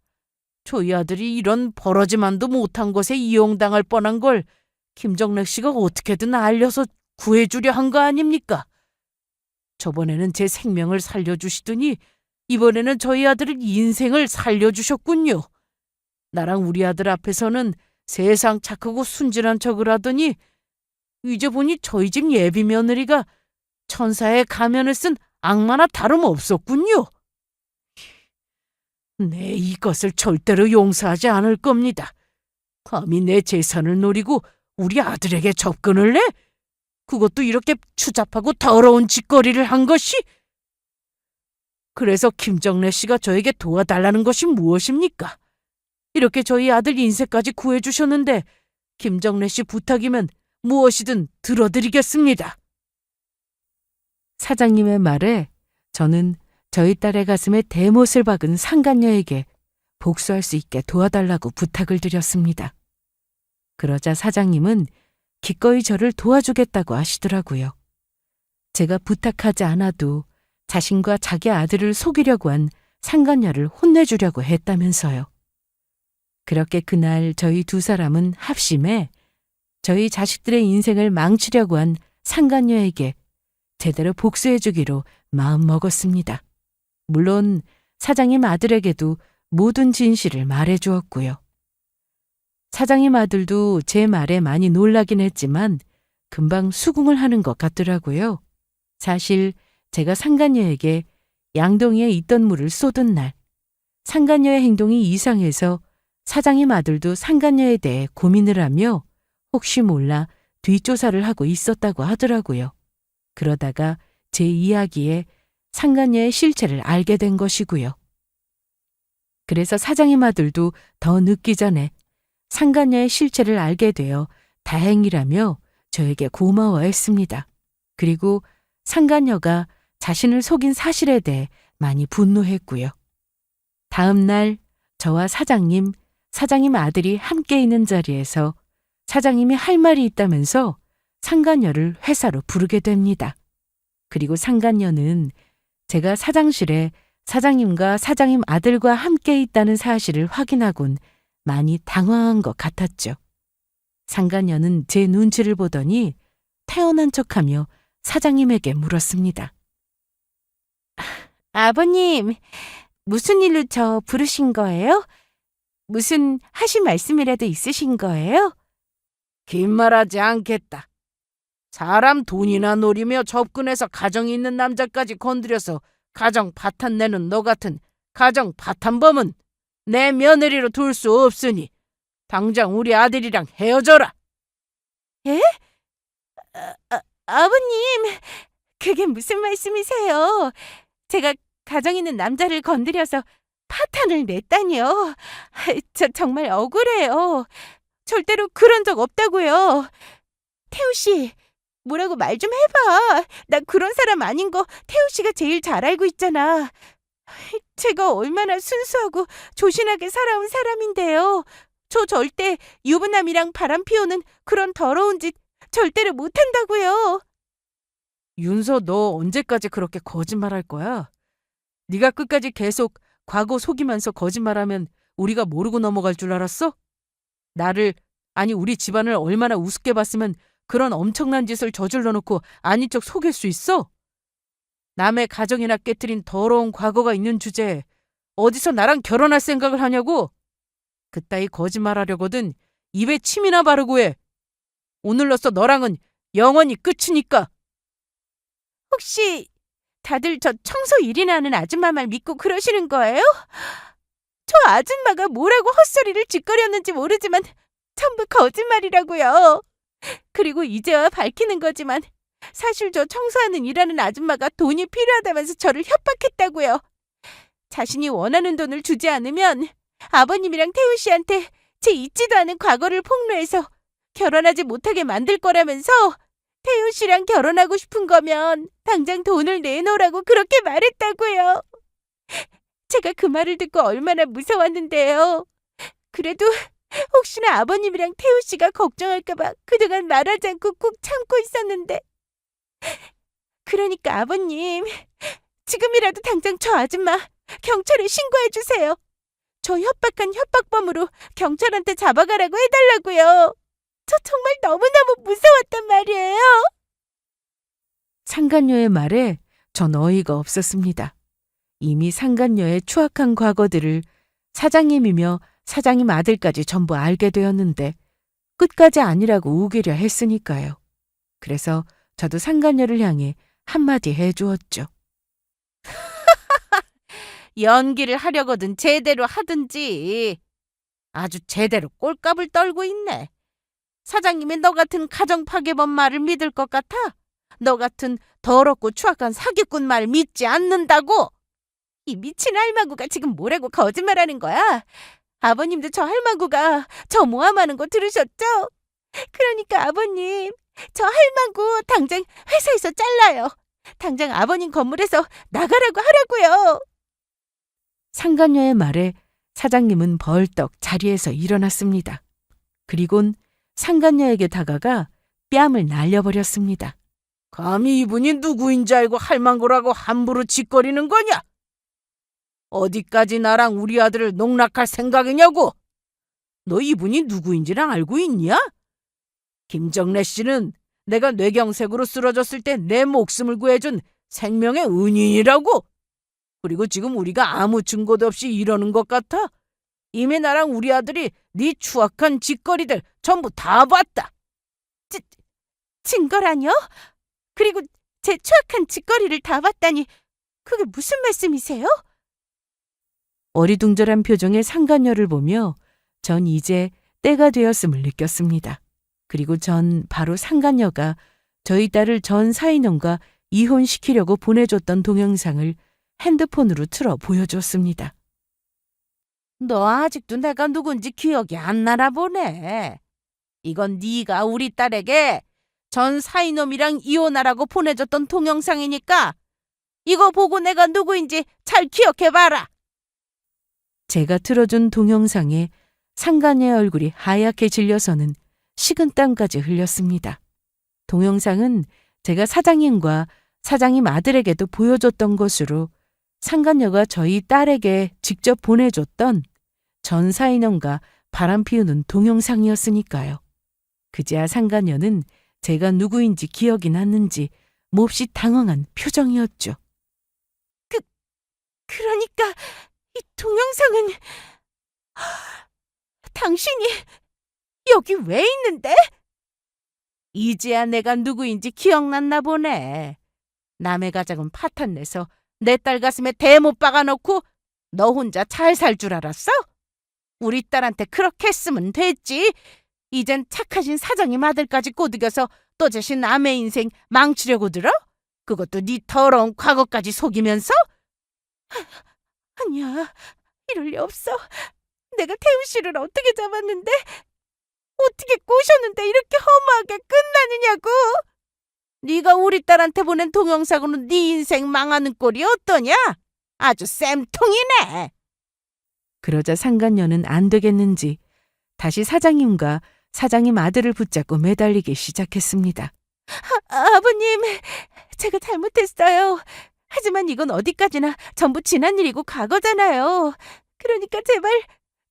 저희 아들이 이런 버러지만도 못한 곳에 이용당할 뻔한 걸 김정래 씨가 어떻게든 알려서 구해주려 한 거 아닙니까? 저번에는 제 생명을 살려주시더니 이번에는 저희 아들의 인생을 살려주셨군요. 나랑 우리 아들 앞에서는 세상 착하고 순진한 척을 하더니 이제 보니 저희 집 예비 며느리가 천사의 가면을 쓴 악마나 다름없었군요. 네, 이것을 절대로 용서하지 않을 겁니다. 감히 내 재산을 노리고 우리 아들에게 접근을 해? 그것도 이렇게 추잡하고 더러운 짓거리를 한 것이? 그래서 김정래 씨가 저에게 도와달라는 것이 무엇입니까? 이렇게 저희 아들 인생까지 구해주셨는데 김정래 씨 부탁이면 무엇이든 들어드리겠습니다. 사장님의 말에 저는 저희 딸의 가슴에 대못을 박은 상간녀에게 복수할 수 있게 도와달라고 부탁을 드렸습니다. 그러자 사장님은 기꺼이 저를 도와주겠다고 하시더라고요. 제가 부탁하지 않아도 자신과 자기 아들을 속이려고 한 상간녀를 혼내주려고 했다면서요. 그렇게 그날 저희 두 사람은 합심해 저희 자식들의 인생을 망치려고 한 상간녀에게 제대로 복수해주기로 마음먹었습니다. 물론 사장님 아들에게도 모든 진실을 말해주었고요. 사장님 아들도 제 말에 많이 놀라긴 했지만 금방 수긍을 하는 것 같더라고요. 사실 제가 상간녀에게 양동이에 있던 물을 쏟은 날, 상간녀의 행동이 이상해서 사장님 아들도 상간녀에 대해 고민을 하며 혹시 몰라 뒷조사를 하고 있었다고 하더라고요. 그러다가 제 이야기에 상간녀의 실체를 알게 된 것이고요. 그래서 사장님 아들도 더 늦기 전에 상간녀의 실체를 알게 되어 다행이라며 저에게 고마워했습니다. 그리고 상간녀가 자신을 속인 사실에 대해 많이 분노했고요. 다음 날 저와 사장님 아들이 함께 있는 자리에서 사장님이 할 말이 있다면서 상간녀를 회사로 부르게 됩니다. 그리고 상간녀는 제가 사장실에 사장님과 사장님 아들과 함께 있다는 사실을 확인하곤 많이 당황한 것 같았죠. 상간녀는 제 눈치를 보더니 태어난 척하며 사장님에게 물었습니다. 아버님, 무슨 일로 저 부르신 거예요? 무슨 하실 말씀이라도 있으신 거예요? 긴 말하지 않겠다. 사람 돈이나 노리며 접근해서 가정 있는 남자까지 건드려서 가정 파탄내는 너 같은 가정 파탄범은 내 며느리로 둘 수 없으니 당장 우리 아들이랑 헤어져라. 예? 아버님, 그게 무슨 말씀이세요? 제가 가정 있는 남자를 건드려서 파탄을 냈다니요. 저 정말 억울해요. 절대로 그런 적 없다고요. 태우 씨, 뭐라고 말 좀 해봐. 나 그런 사람 아닌 거 태우 씨가 제일 잘 알고 있잖아. 제가 얼마나 순수하고 조신하게 살아온 사람인데요. 저 절대 유부남이랑 바람 피우는 그런 더러운 짓 절대로 못한다고요. 윤서, 너 언제까지 그렇게 거짓말할 거야? 네가 끝까지 계속 과거 속이면서 거짓말하면 우리가 모르고 넘어갈 줄 알았어? 나를, 아니 우리 집안을 얼마나 우습게 봤으면 그런 엄청난 짓을 저질러 놓고 아닌 척 속일 수 있어? 남의 가정이나 깨트린 더러운 과거가 있는 주제에 어디서 나랑 결혼할 생각을 하냐고? 그따위 거짓말하려거든 입에 침이나 바르고 해. 오늘로써 너랑은 영원히 끝이니까. 혹시 다들 저 청소 일이나 하는 아줌마 말 믿고 그러시는 거예요? 저 아줌마가 뭐라고 헛소리를 짓거렸는지 모르지만 전부 거짓말이라고요. 그리고 이제야 밝히는 거지만 사실 저 청소하는 일하는 아줌마가 돈이 필요하다면서 저를 협박했다고요. 자신이 원하는 돈을 주지 않으면 아버님이랑 태우 씨한테 제 있지도 않은 과거를 폭로해서 결혼하지 못하게 만들 거라면서 태우 씨랑 결혼하고 싶은 거면 당장 돈을 내놓으라고 그렇게 말했다고요. 제가 그 말을 듣고 얼마나 무서웠는데요. 그래도 혹시나 아버님이랑 태우 씨가 걱정할까 봐 그동안 말하지 않고 꾹 참고 있었는데. 그러니까 아버님, 지금이라도 당장 저 아줌마 경찰에 신고해 주세요. 저 협박한 협박범으로 경찰한테 잡아가라고 해달라고요. 저 정말 너무너무 무서웠단 말이에요. 상간녀의 말에 전 어이가 없었습니다. 이미 상간녀의 추악한 과거들을 사장님이며 사장님 아들까지 전부 알게 되었는데 끝까지 아니라고 우기려 했으니까요. 그래서 저도 상간녀를 향해 한마디 해주었죠. 연기를 하려거든 제대로 하든지. 아주 제대로 꼴값을 떨고 있네. 사장님이 너 같은 가정 파괴범 말을 믿을 것 같아? 너 같은 더럽고 추악한 사기꾼 말 믿지 않는다고? 이 미친 할망구가 지금 뭐라고 거짓말하는 거야? 아버님도 저 할망구가 저 모함하는 거 들으셨죠? 그러니까 아버님, 저 할망구 당장 회사에서 잘라요. 당장 아버님 건물에서 나가라고 하라고요. 상간녀의 말에 사장님은 벌떡 자리에서 일어났습니다. 그리곤 상간녀에게 다가가 뺨을 날려버렸습니다. 감히 이분이 누구인지 알고 할망구라고 함부로 짓거리는 거냐? 어디까지 나랑 우리 아들을 농락할 생각이냐고? 너 이분이 누구인지랑 알고 있냐? 김정래 씨는 내가 뇌경색으로 쓰러졌을 때 내 목숨을 구해준 생명의 은인이라고. 그리고 지금 우리가 아무 증거도 없이 이러는 것 같아? 이미 나랑 우리 아들이 네 추악한 짓거리들 전부 다 봤다. 증거라뇨? 그리고 제 추악한 짓거리를 다 봤다니 그게 무슨 말씀이세요? 어리둥절한 표정의 상간녀를 보며 전 이제 때가 되었음을 느꼈습니다. 그리고 전 바로 상간녀가 저희 딸을 전 사인원과 이혼시키려고 보내줬던 동영상을 핸드폰으로 틀어 보여줬습니다. 너 아직도 내가 누군지 기억이 안 나나 보네. 이건 네가 우리 딸에게 전 사이놈이랑 이혼하라고 보내줬던 동영상이니까 이거 보고 내가 누구인지 잘 기억해봐라. 제가 틀어준 동영상에 상간녀의 얼굴이 하얗게 질려서는 식은땀까지 흘렸습니다. 동영상은 제가 사장님과 사장님 아들에게도 보여줬던 것으로 상간녀가 저희 딸에게 직접 보내줬던 전 사인원과 바람 피우는 동영상이었으니까요. 그제야 상간녀는 제가 누구인지 기억이 났는지 몹시 당황한 표정이었죠. 그러니까 이 동영상은 당신이 여기 왜 있는데? 이제야 내가 누구인지 기억났나 보네. 남의 가정은 파탄내서 내 딸 가슴에 대못 박아놓고 너 혼자 잘 살 줄 알았어? 우리 딸한테 그렇게 했으면 됐지. 이젠 착하신 사장님 아들까지 꼬드겨서 또 자신 남의 인생 망치려고 들어? 그것도 네 더러운 과거까지 속이면서? 아니야, 이럴 리 없어. 내가 태우 씨를 어떻게 잡았는데, 어떻게 꼬셨는데 이렇게 허무하게 끝나느냐고. 네가 우리 딸한테 보낸 동영상으로 네 인생 망하는 꼴이 어떠냐? 아주 쌤통이네. 그러자 상간녀는 안 되겠는지 다시 사장님과 사장님 아들을 붙잡고 매달리기 시작했습니다. 아버님, 제가 잘못했어요. 하지만 이건 어디까지나 전부 지난 일이고 과거잖아요. 그러니까 제발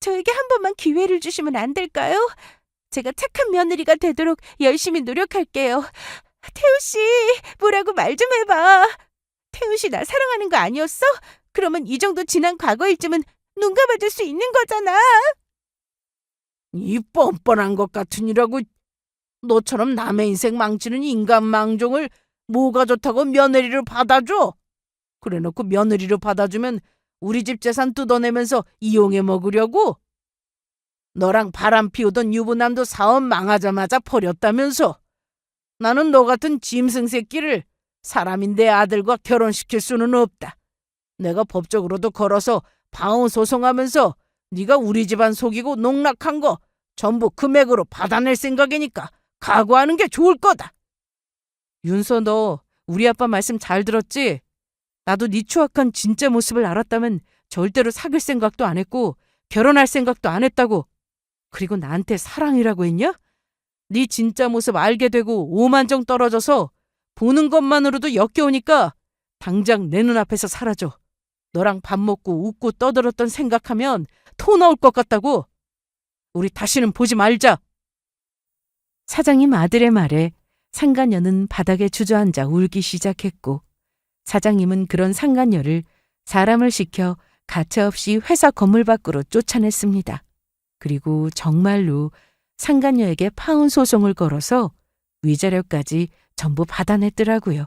저에게 한 번만 기회를 주시면 안 될까요? 제가 착한 며느리가 되도록 열심히 노력할게요. 태우 씨, 뭐라고 말 좀 해봐. 태우 씨 나 사랑하는 거 아니었어? 그러면 이 정도 지난 과거일쯤은 눈 감아줄 수 있는 거잖아. 이 뻔뻔한 것 같으니라고. 너처럼 남의 인생 망치는 인간 망종을 뭐가 좋다고 며느리로 받아줘? 그래놓고 며느리로 받아주면 우리 집 재산 뜯어내면서 이용해 먹으려고? 너랑 바람 피우던 유부남도 사업 망하자마자 버렸다면서. 나는 너 같은 짐승 새끼를 사람인 내 아들과 결혼시킬 수는 없다. 내가 법적으로도 걸어서 방어 소송하면서 네가 우리 집안 속이고 농락한 거 전부 금액으로 받아낼 생각이니까 각오하는 게 좋을 거다. 윤서, 너 우리 아빠 말씀 잘 들었지? 나도 네 추악한 진짜 모습을 알았다면 절대로 사귈 생각도 안 했고 결혼할 생각도 안 했다고. 그리고 나한테 사랑이라고 했냐? 네 진짜 모습 알게 되고 오만정 떨어져서 보는 것만으로도 역겨우니까 당장 내 눈앞에서 사라져. 너랑 밥 먹고 웃고 떠들었던 생각하면 토 나올 것 같다고. 우리 다시는 보지 말자. 사장님 아들의 말에 상간녀는 바닥에 주저앉아 울기 시작했고, 사장님은 그런 상간녀를 사람을 시켜 가차없이 회사 건물 밖으로 쫓아냈습니다. 그리고 정말로 상간녀에게 파혼 소송을 걸어서 위자료까지 전부 받아냈더라고요.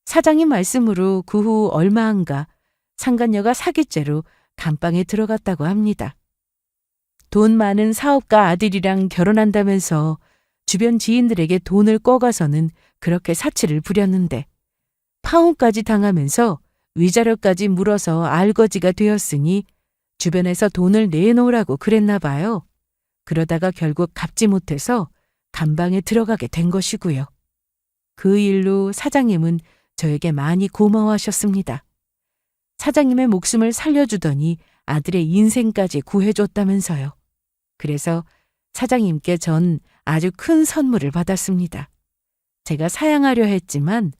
사장님 말씀으로 그 후 얼마 안가 상간녀가 사기죄로 감방에 들어갔다고 합니다. 돈 많은 사업가 아들이랑 결혼한다면서 주변 지인들에게 돈을 꿔가서는 그렇게 사치를 부렸는데 파혼까지 당하면서 위자료까지 물어서 알거지가 되었으니 주변에서 돈을 내놓으라고 그랬나 봐요. 그러다가 결국 갚지 못해서 감방에 들어가게 된 것이고요. 그 일로 사장님은 저에게 많이 고마워하셨습니다. 사장님의 목숨을 살려주더니 아들의 인생까지 구해줬다면서요. 그래서 사장님께 전 아주 큰 선물을 받았습니다. 제가 사양하려 했지만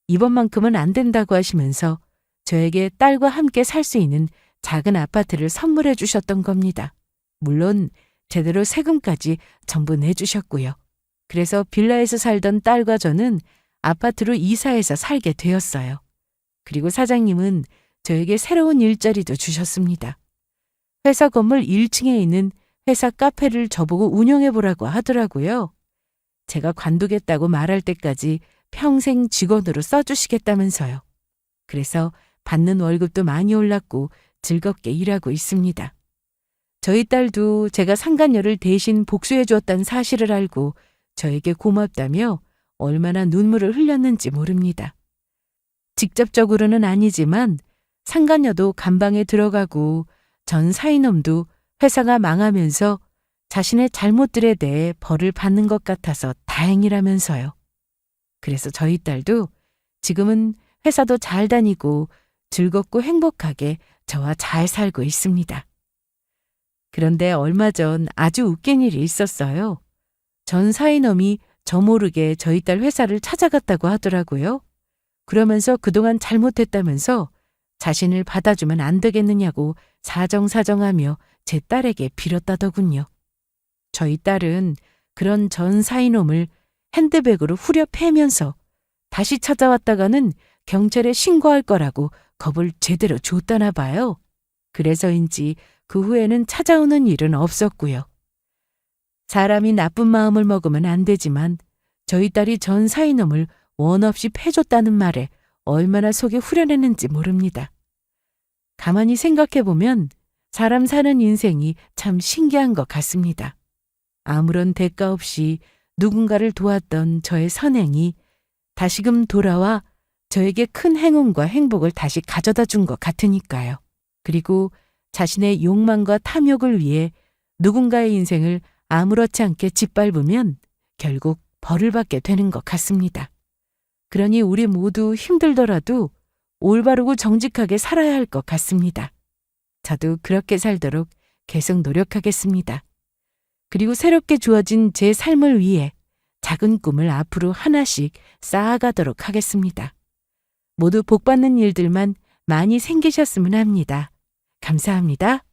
이번만큼은 안 된다고 하시면서 저에게 딸과 함께 살 수 있는 작은 아파트를 선물해 주셨던 겁니다. 물론 제대로 세금까지 전부 내주셨고요. 그래서 빌라에서 살던 딸과 저는 아파트로 이사해서 살게 되었어요. 그리고 사장님은 저에게 새로운 일자리도 주셨습니다. 회사 건물 1층에 있는 회사 카페를 저보고 운영해보라고 하더라고요. 제가 관두겠다고 말할 때까지 평생 직원으로 써주시겠다면서요. 그래서 받는 월급도 많이 올랐고 즐겁게 일하고 있습니다. 저희 딸도 제가 상간녀를 대신 복수해 주었다는 사실을 알고 저에게 고맙다며 얼마나 눈물을 흘렸는지 모릅니다. 직접적으로는 아니지만 상간녀도 감방에 들어가고 전 사위놈도 회사가 망하면서 자신의 잘못들에 대해 벌을 받는 것 같아서 다행이라면서요. 그래서 저희 딸도 지금은 회사도 잘 다니고 즐겁고 행복하게 저와 잘 살고 있습니다. 그런데 얼마 전 아주 웃긴 일이 있었어요. 전 사위놈이 저 모르게 저희 딸 회사를 찾아갔다고 하더라고요. 그러면서 그동안 잘못했다면서 자신을 받아주면 안 되겠느냐고 사정사정하며 제 딸에게 빌었다더군요. 저희 딸은 그런 전 사위놈을 핸드백으로 후려 패면서 다시 찾아왔다가는 경찰에 신고할 거라고 겁을 제대로 줬다나 봐요. 그래서인지 그 후에는 찾아오는 일은 없었고요. 사람이 나쁜 마음을 먹으면 안 되지만 저희 딸이 전 사위놈을 원 없이 패줬다는 말에 얼마나 속이 후련했는지 모릅니다. 가만히 생각해보면 사람 사는 인생이 참 신기한 것 같습니다. 아무런 대가 없이 누군가를 도왔던 저의 선행이 다시금 돌아와 저에게 큰 행운과 행복을 다시 가져다 준 것 같으니까요. 그리고 자신의 욕망과 탐욕을 위해 누군가의 인생을 아무렇지 않게 짓밟으면 결국 벌을 받게 되는 것 같습니다. 그러니 우리 모두 힘들더라도 올바르고 정직하게 살아야 할 것 같습니다. 저도 그렇게 살도록 계속 노력하겠습니다. 그리고 새롭게 주어진 제 삶을 위해 작은 꿈을 앞으로 하나씩 쌓아가도록 하겠습니다. 모두 복받는 일들만 많이 생기셨으면 합니다. 감사합니다.